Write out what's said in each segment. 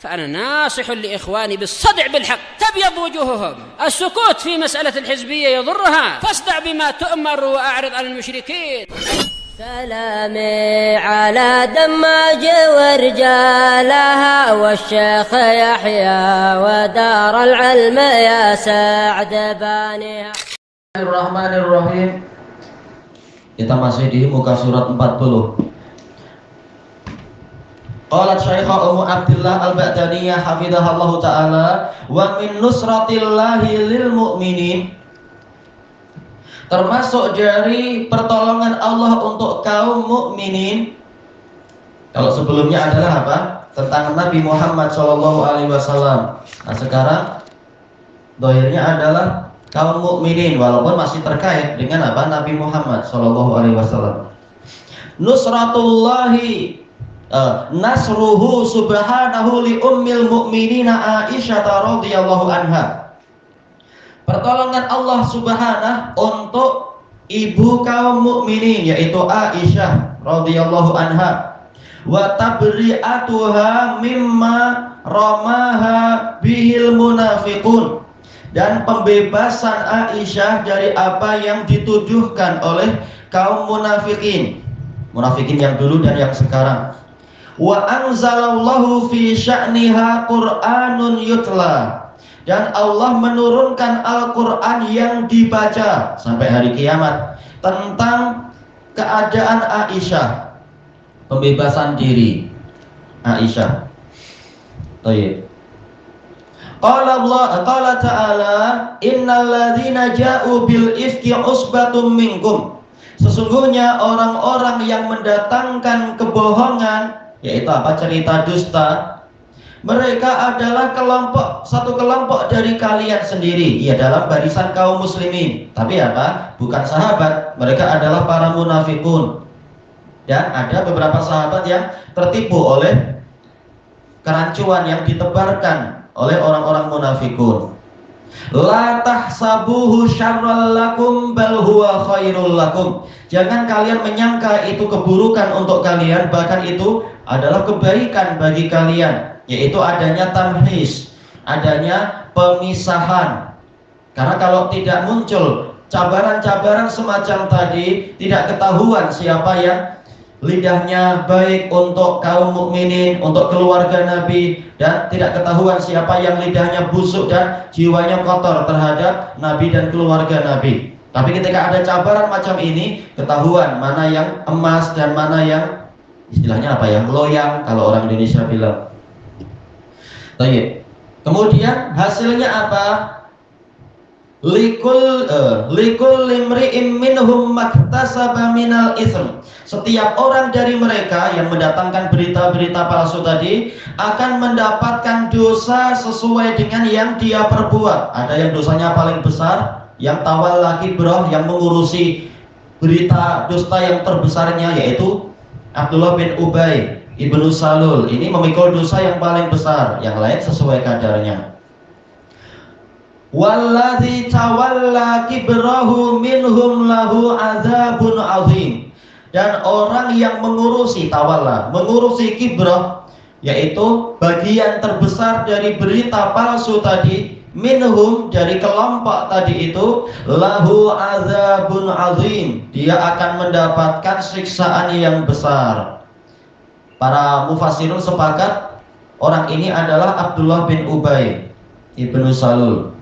فأنا ناصح لإخواني بالصدع بالحق. تبيض وجوههم، السكوت في مسألة الحزبية يضرها، فاصدع بما تؤمر وأعرض عن المشركين. سلامي على دماج ورجالها والشيخ يحيى ودار العلم يا سعد بانيها. Bismillahirrahmanirrahim. Kita masih di muka surat 40. Qalat Syaikha Ummu Abdillah Al-Ba'daniyah hafidhahallahu ta'ala, wa min nusratillahi lil mu'minin, termasuk dari pertolongan Allah untuk kaum mukminin. Kalau sebelumnya adalah apa? Tentang Nabi Muhammad SAW. Nah sekarang dohirnya adalah kaum mukminin, walaupun masih terkait dengan apa? Nabi Muhammad SAW. Nusratullahi nasruhu subhanahu li ummil mu'minina Aisyah radhiyallahu anha. Pertolongan Allah subhanahu untuk ibu kaum mukminin, yaitu Aisyah radhiyallahu anha. Wa tabri'atuha mimma ramaha bihil munafiqun, dan pembebasan Aisyah dari apa yang dituduhkan oleh kaum munafikin yang dulu dan yang sekarang. Wa anzalallahu fi sya'niha Qur'anun yutla, dan Allah menurunkan Al-Quran yang dibaca sampai hari kiamat tentang keadaan Aisyah, pembebasan diri Aisyah. Baik. Qala ta'ala, innal ladzina ja'u bil ifki usbatum minkum, sesungguhnya orang-orang yang mendatangkan kebohongan, yaitu apa? Cerita dusta, mereka adalah satu kelompok dari kalian sendiri, ya dalam barisan kaum muslimin. Tapi apa? Bukan sahabat, mereka adalah para munafikun. Dan ada beberapa sahabat yang tertipu oleh kerancuan yang ditebarkan oleh orang-orang munafikun. La tahsabuhu syarral lakum bal huwa khairul lakum. Jangan kalian menyangka itu keburukan untuk kalian, bahkan itu adalah kebaikan bagi kalian, yaitu adanya tamhis, adanya pemisahan. Karena kalau tidak muncul cabaran-cabaran semacam tadi, tidak ketahuan siapa yang lidahnya baik untuk kaum mukminin, untuk keluarga Nabi, dan tidak ketahuan siapa yang lidahnya busuk dan jiwanya kotor terhadap Nabi dan keluarga Nabi. Tapi ketika ada cabaran macam ini, ketahuan mana yang emas dan mana yang istilahnya apa ya, loyang kalau orang Indonesia bilang. Baik. Kemudian hasilnya apa? Likul limri'im minhum maktasaba minal itsm. Setiap orang dari mereka yang mendatangkan berita-berita palsu tadi akan mendapatkan dosa sesuai dengan yang dia perbuat. Ada yang dosanya paling besar, yang tawalla kibrah, yang mengurusi berita dusta yang terbesarnya, yaitu Abdullah bin Ubay ibnu Salul. Ini memikul dosa yang paling besar, yang lain sesuai kadarnya. Walladzi tawalla kibrahu minhum lahu adzabun azim. Dan orang yang mengurusi tawalla, mengurusi kibrah, yaitu bagian terbesar dari berita palsu tadi, minhum dari kelompok tadi itu, lahu adzabun azim, dia akan mendapatkan siksaan yang besar. Para mufassirun sepakat orang ini adalah Abdullah bin Ubay ibnu Salul.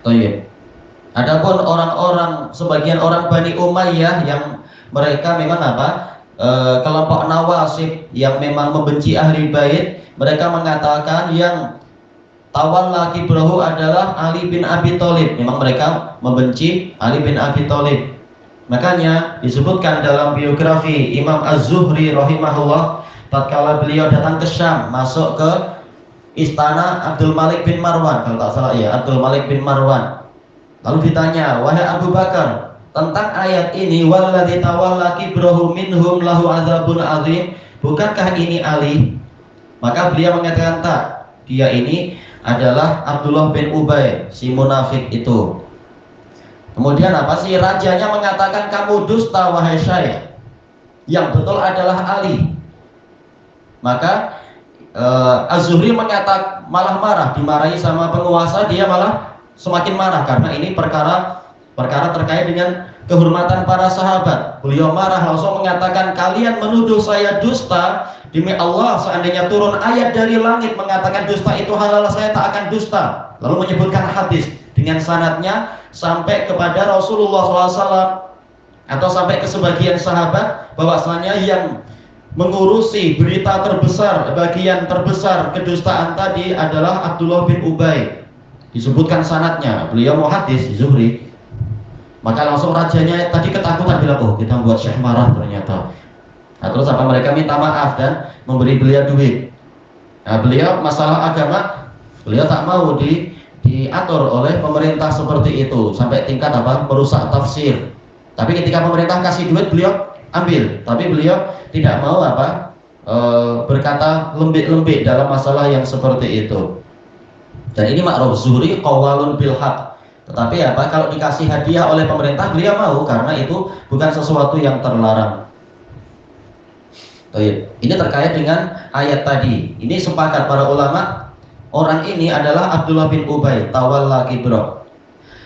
Baik. Adapun orang-orang, sebagian orang Bani Umayyah yang mereka memang apa? Kelompok Nawasib yang memang membenci ahli bait, mereka mengatakan yang tawalla kibrahu adalah Ali bin Abi Thalib. Memang mereka membenci Ali bin Abi Thalib. Makanya disebutkan dalam biografi Imam Az-Zuhri rahimahullah, tatkala beliau datang ke Syam, masuk ke istana Abdul Malik bin Marwan, kalau tak salah ya, Abdul Malik bin Marwan. Lalu ditanya, wahai Abu Bakar, tentang ayat ini, walladzi tawalla kibrahu minhum lahu adzabun azim, bukankah ini Ali? Maka beliau mengatakan, tak, dia ini adalah Abdullah bin Ubay, si munafik itu. Kemudian apa sih? Rajanya mengatakan, kamu dusta wahai Syekh, yang betul adalah Ali. Maka Az-Zuhri malah marah, dimarahi sama penguasa, dia malah semakin marah karena ini perkara terkait dengan kehormatan para sahabat. Beliau marah langsung mengatakan, kalian menuduh saya dusta, demi Allah seandainya turun ayat dari langit mengatakan dusta itu halal, saya tak akan dusta. Lalu menyebutkan hadis dengan sanadnya sampai kepada Rasulullah SAW atau sampai ke sebagian sahabat bahwasanya yang mengurusi berita terbesar, bagian terbesar kedustaan tadi adalah Abdullah bin Ubay. Disebutkan sanadnya, beliau mau hadis Zuhri. Maka langsung rajanya tadi ketakutan, bilang, oh kita buat Syekh marah ternyata. Nah, terus apa, mereka minta maaf dan memberi beliau duit. Nah, beliau masalah agama, beliau tak mau diatur oleh pemerintah seperti itu sampai tingkat apa, merusak tafsir. Tapi ketika pemerintah kasih duit beliau ambil, tapi beliau tidak mau berkata lembik-lembik dalam masalah yang seperti itu. Dan ini makruf, Zuhri qawalun bil haq. Tetapi kalau dikasih hadiah oleh pemerintah beliau mau, karena itu bukan sesuatu yang terlarang. Ini terkait dengan ayat tadi. Ini sepakat para ulama, orang ini adalah Abdullah bin Ubay, tawalla kibra.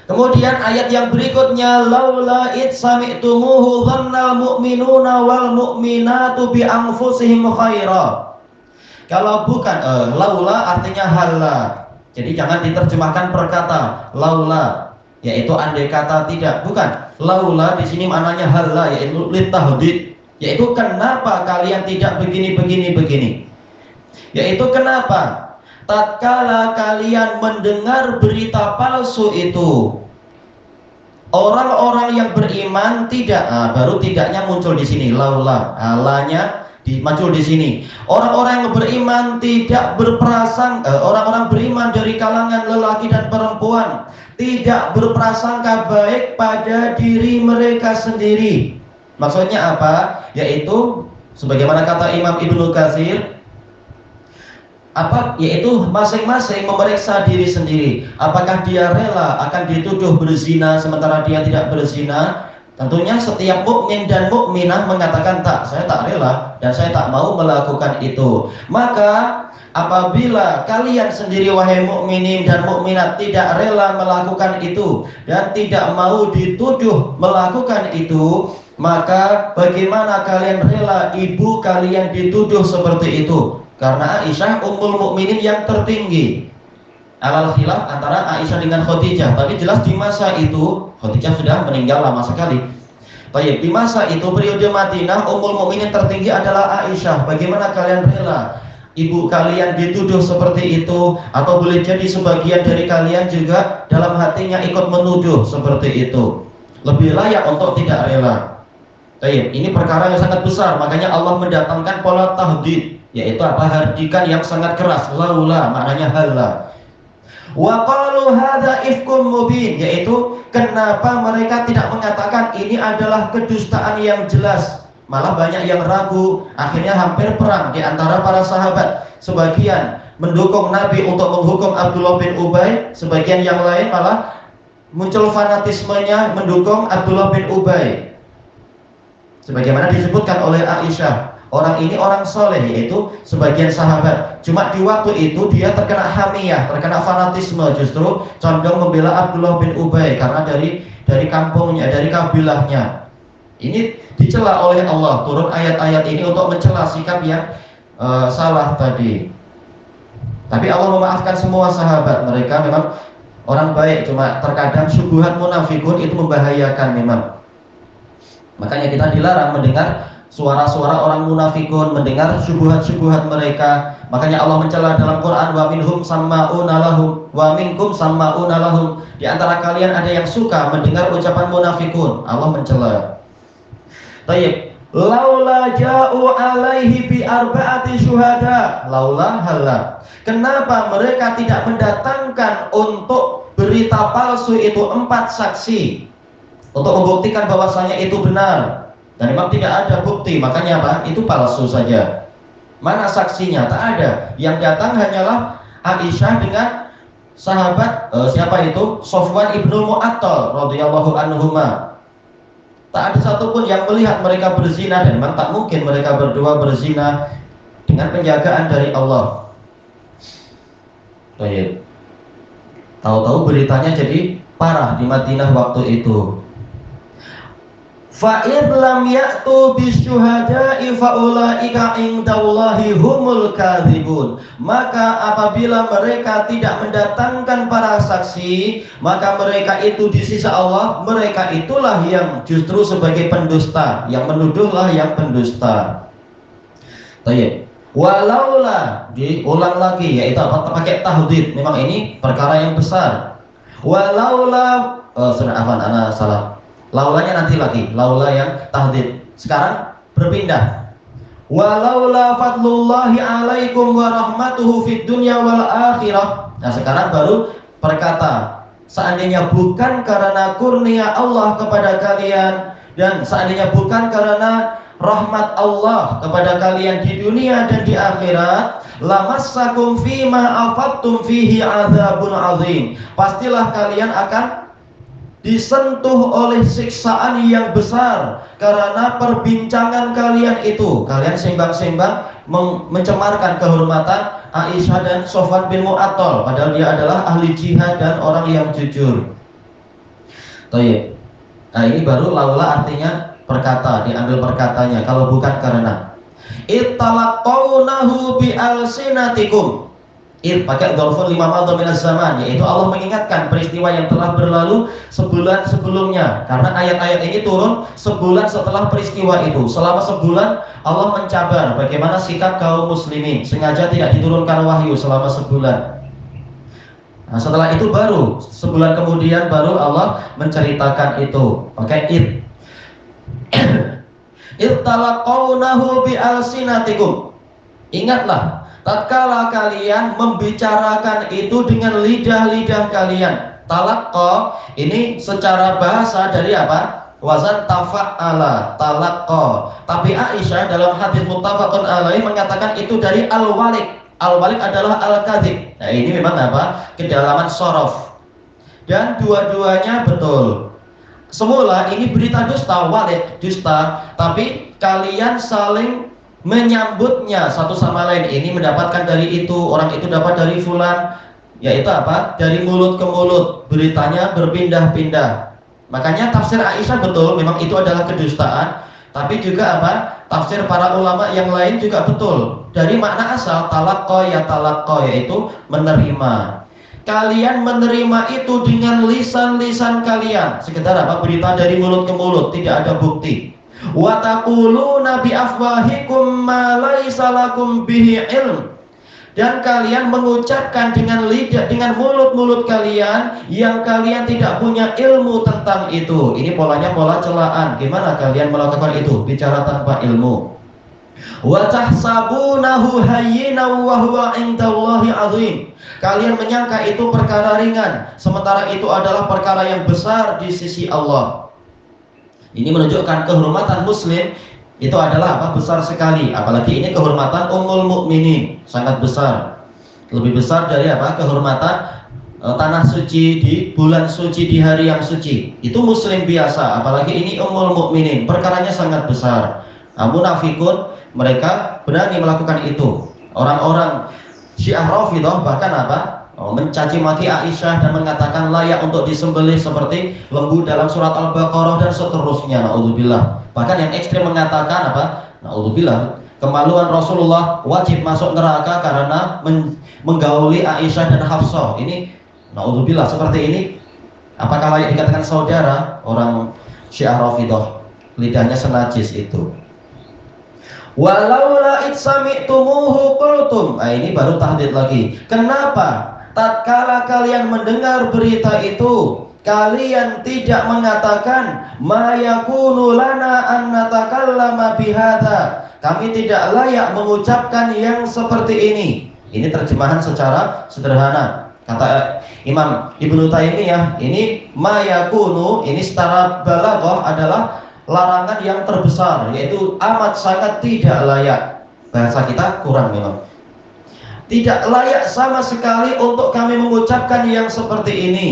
Kemudian ayat yang berikutnya, laula id sami'tumuhu dhannal mu'minuna wal mu'minatu bi anfusihim khaira. Kalau bukan laula artinya halla. Jadi jangan diterjemahkan perkata laula, yaitu andai kata tidak, bukan. Laula di sini maknanya halla, yaitu litahdid, yaitu kenapa kalian tidak begini. Yaitu kenapa tatkala kalian mendengar berita palsu itu, orang-orang yang beriman tidak, baru tidaknya muncul di sini laula, halanya muncul di sini. Orang-orang yang beriman tidak berprasangka, orang-orang beriman dari kalangan lelaki dan perempuan tidak berprasangka baik pada diri mereka sendiri. Maksudnya apa? Yaitu sebagaimana kata Imam Ibnu Katsir, yaitu masing-masing memeriksa diri sendiri. Apakah dia rela akan dituduh berzina sementara dia tidak berzina? Tentunya setiap mukmin dan mukminah mengatakan tak, saya tak rela dan saya tak mau melakukan itu. Maka apabila kalian sendiri wahai mukminin dan mukminat tidak rela melakukan itu dan tidak mau dituduh melakukan itu, maka bagaimana kalian rela ibu kalian dituduh seperti itu? Karena Aisyah ummul mukminin yang tertinggi. Alal khilaf antara Aisyah dengan Khadijah, tapi jelas di masa itu Khadijah sudah meninggal lama sekali. Baik, di masa itu periode Madinah ummul mukminin tertinggi adalah Aisyah. Bagaimana kalian rela ibu kalian dituduh seperti itu? Atau boleh jadi sebagian dari kalian juga dalam hatinya ikut menuduh seperti itu. Lebih layak untuk tidak rela. Baik, ini perkara yang sangat besar, makanya Allah mendatangkan pola tahdid, yaitu hardikan yang sangat keras. Laula maknanya halla. Wa qalu hadza ifkum mubin, yaitu kenapa mereka tidak mengatakan ini adalah kedustaan yang jelas. Malah banyak yang ragu, akhirnya hampir perang di antara para sahabat. Sebagian mendukung Nabi untuk menghukum Abdullah bin Ubay, sebagian yang lain malah muncul fanatismenya mendukung Abdullah bin Ubay. Sebagaimana disebutkan oleh Aisyah, orang ini orang soleh, yaitu sebagian sahabat. Cuma di waktu itu dia terkena hamiyah, terkena fanatisme, justru condong membela Abdullah bin Ubay karena dari kampungnya, dari kabilahnya. Ini dicela oleh Allah, turun ayat-ayat ini untuk mencela sikap yang salah tadi. Tapi Allah memaafkan semua sahabat, mereka memang orang baik. Cuma terkadang syubhat munafikun itu membahayakan memang. Makanya kita dilarang mendengar suara-suara orang munafikun, mendengar syubhat-syubhat mereka. Makanya Allah mencela dalam Quran, wa minhum samma'una lahum wa minkum samma'una lahum. Di antara kalian ada yang suka mendengar ucapan munafikun. Allah mencela. Tayyib, laula ja'u alaihi bi arba'ati syuhada. Laula halla. Kenapa mereka tidak mendatangkan untuk berita palsu itu 4 saksi untuk membuktikan bahwasanya itu benar? Dan memang tidak ada bukti, makanya apa? Itu palsu saja. Mana saksinya? Tak ada. Yang datang hanyalah Aisyah dengan sahabat siapa itu? Sofwan ibnu Mu'attal radhiyallahu anhuma. Tak ada satupun yang melihat mereka berzina, dan memang tak mungkin mereka berdua berzina. dengan penjagaan dari Allah. Baik. Tahu-tahu beritanya jadi parah di Madinah waktu itu. Fa id lam ya'tu bisyuhada'i fa ulaika indallahi humul kadzibun. Maka apabila mereka tidak mendatangkan para saksi, maka mereka itu di sisi Allah, mereka itulah yang justru sebagai pendusta, yang menuduhlah yang pendusta. Baik. Walaula, diulang lagi, yaitu apa? Pakai tahdid. Memang ini perkara yang besar. Walaula, ana salah. Laulanya nanti lagi, laula yang tahdid. Sekarang berpindah. Walaula fadlullahi alaikum wa rahmatuhu fid dunya wal akhirah. Nah, sekarang baru berkata, seandainya bukan karena kurnia Allah kepada kalian dan seandainya bukan karena rahmat Allah kepada kalian di dunia dan di akhirat, lamassakum fima afattum fihi adzabun azim. Pastilah kalian akan disentuh oleh siksaan yang besar karena perbincangan kalian itu. Kalian sembang-sembang mencemarkan kehormatan Aisyah dan Sofwan bin Mu'attal, padahal dia adalah ahli jihad dan orang yang jujur. Baik. Nah, ini baru laula artinya perkata, diambil perkatanya. Kalau bukan karena ittalaqawnahu bi alsinatikum. Pakai dzarfun lima madha minaz zaman, yaitu Allah mengingatkan peristiwa yang telah berlalu sebulan sebelumnya, karena ayat-ayat ini turun sebulan setelah peristiwa itu. Selama sebulan Allah mencabar bagaimana sikap kaum muslimin, sengaja tidak diturunkan wahyu selama sebulan. Nah, setelah itu baru sebulan kemudian baru Allah menceritakan itu. Pakai ittalaqawnahu bi alsinatikum. Ingatlah tatkala kalian membicarakan itu dengan lidah-lidah kalian. Talaqqa ini secara bahasa dari apa? Wazan tafa'ala, talaqqa. Tapi Aisyah dalam hadis muttafaqun alaih mengatakan itu dari al-walik. Al-walik adalah al-kadzib. Nah, ini memang apa? Kedalaman shorof. Dan dua-duanya betul. Semula ini berita dusta, walik, dusta, tapi kalian saling menyambutnya satu sama lain. Ini mendapatkan dari itu, orang itu dapat dari fulan, yaitu apa? Dari mulut ke mulut, beritanya berpindah-pindah. Makanya tafsir Aisyah betul, memang itu adalah kedustaan. Tapi juga apa? Tafsir para ulama yang lain juga betul. Dari makna asal talaqqa ya talaqqa, yaitu menerima. Kalian menerima itu dengan lisan-lisan kalian. Sekedar apa? Berita dari mulut ke mulut, tidak ada bukti. Wa taquluna bi afwahikum ma laisa lakum bihi ilm. Dan kalian mengucapkan dengan lidah, dengan mulut-mulut kalian yang kalian tidak punya ilmu tentang itu. Ini polanya pola celaan. Gimana kalian melakukan itu? Bicara tanpa ilmu. Wa tahsabunahu hayyinan wa huwa indallahi azim. Kalian menyangka itu perkara ringan, sementara itu adalah perkara yang besar di sisi Allah. Ini menunjukkan kehormatan muslim itu adalah apa? Besar sekali. Apalagi ini kehormatan Ummul Mukminin, sangat besar. Lebih besar dari apa? Kehormatan tanah suci di bulan suci, di hari yang suci. Itu muslim biasa, apalagi ini Ummul Mukminin, perkaranya sangat besar. Munafikun mereka berani melakukan itu. Orang-orang Syiah Rafidhah bahkan apa? Mencaci maki Aisyah dan mengatakan layak untuk disembelih seperti lembu dalam surat Al-Baqarah dan seterusnya. Naudzubillah. Bahkan yang ekstrem mengatakan apa? Naudzubillah, kemaluan Rasulullah wajib masuk neraka karena menggauli Aisyah dan Hafsah. Ini naudzubillah, seperti ini apakah layak dikatakan saudara? Orang Syiah Rafidhah lidahnya senajis itu. Walaula id sami'tumuhu qultum. Nah, ini baru tahdid lagi. Kenapa tatkala kalian mendengar berita itu kalian tidak mengatakan ma yakunu lana an natakallama bihadza. Kami tidak layak mengucapkan yang seperti ini. Ini terjemahan secara sederhana. Kata Imam Ibnu Taimiyah, ini ma yakunu ini secara balaghah adalah larangan yang terbesar, yaitu amat sangat tidak layak. Bahasa kita kurang memang. Tidak layak sama sekali untuk kami mengucapkan yang seperti ini.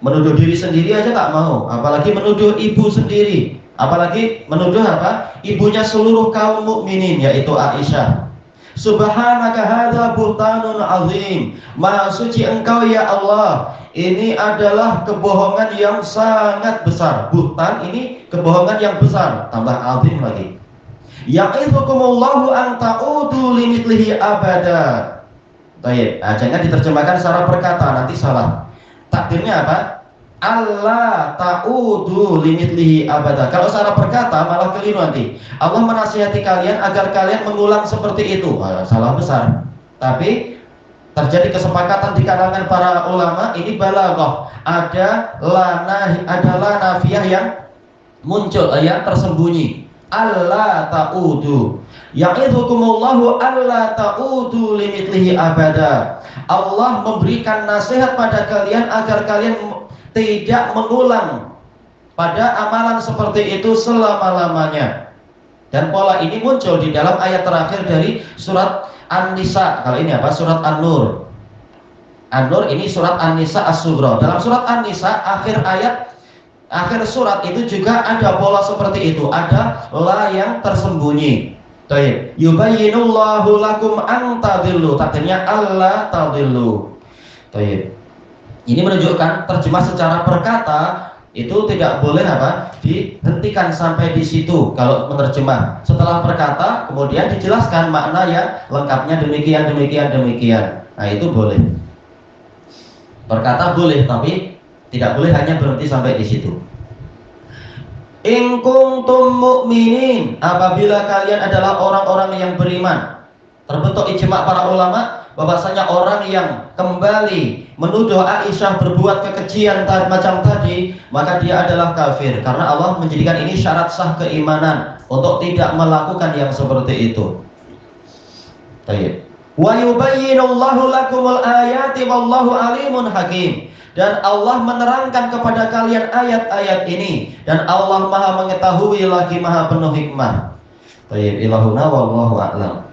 Menuduh diri sendiri aja tak mau, apalagi menuduh ibu sendiri, apalagi menuduh apa? Ibunya seluruh kaum mukminin, yaitu Aisyah. Subhanaka hadza buhtanun azim. Maha suci Engkau ya Allah. Ini adalah kebohongan yang sangat besar. Buhtan ini kebohongan yang besar, tambah azim lagi. Ya'idzukumullahu an ta'udu limithlihi abada. Baik, jangan diterjemahkan secara perkata, nanti salah. Takdirnya apa? Allah ta'udu limithlihi abada. Kalau secara perkata malah keliru nanti. Allah menasihati kalian agar kalian mengulang seperti itu. Salah besar. Tapi terjadi kesepakatan di kalangan para ulama, ini balaghah. Ada la nafiyah yang muncul, yang tersembunyi. Allah ta'udu. Ya'idzukumullahu alla ta'udu limithlihi abada. Allah memberikan nasihat pada kalian agar kalian tidak mengulang pada amalan seperti itu selama-lamanya. Dan pola ini muncul di dalam ayat terakhir dari surat An-Nisa. Kalau ini apa? Surat An-Nur. An-Nur ini surat An-Nisa As-Sughra. Dalam surat An-Nisa akhir surat itu juga ada pola seperti itu. Ada la yang tersembunyi. Baik. Yubayyinullahu lakum an tadillu. Takdirnya Allah tadillu. Baik. Ini menunjukkan terjemah secara perkata itu tidak boleh apa? Dihentikan sampai di situ kalau menerjemah. Setelah perkata kemudian dijelaskan makna yang lengkapnya demikian. Nah, itu boleh. Perkata boleh, tapi tidak boleh hanya berhenti sampai di situ. In kuntum mu'minin, apabila kalian adalah orang-orang yang beriman. Terbentuk ijma' para ulama bahwasanya orang yang kembali menuduh Aisyah berbuat kekejian macam tadi, maka dia adalah kafir, karena Allah menjadikan ini syarat sah keimanan untuk tidak melakukan yang seperti itu. Baik. Wa yubayyinullahu lakumul ayati wallahu alimun hakim. Dan Allah menerangkan kepada kalian ayat-ayat ini, dan Allah Maha mengetahui lagi Maha penuh hikmah. Baik, ilahuna wallahu a'lam.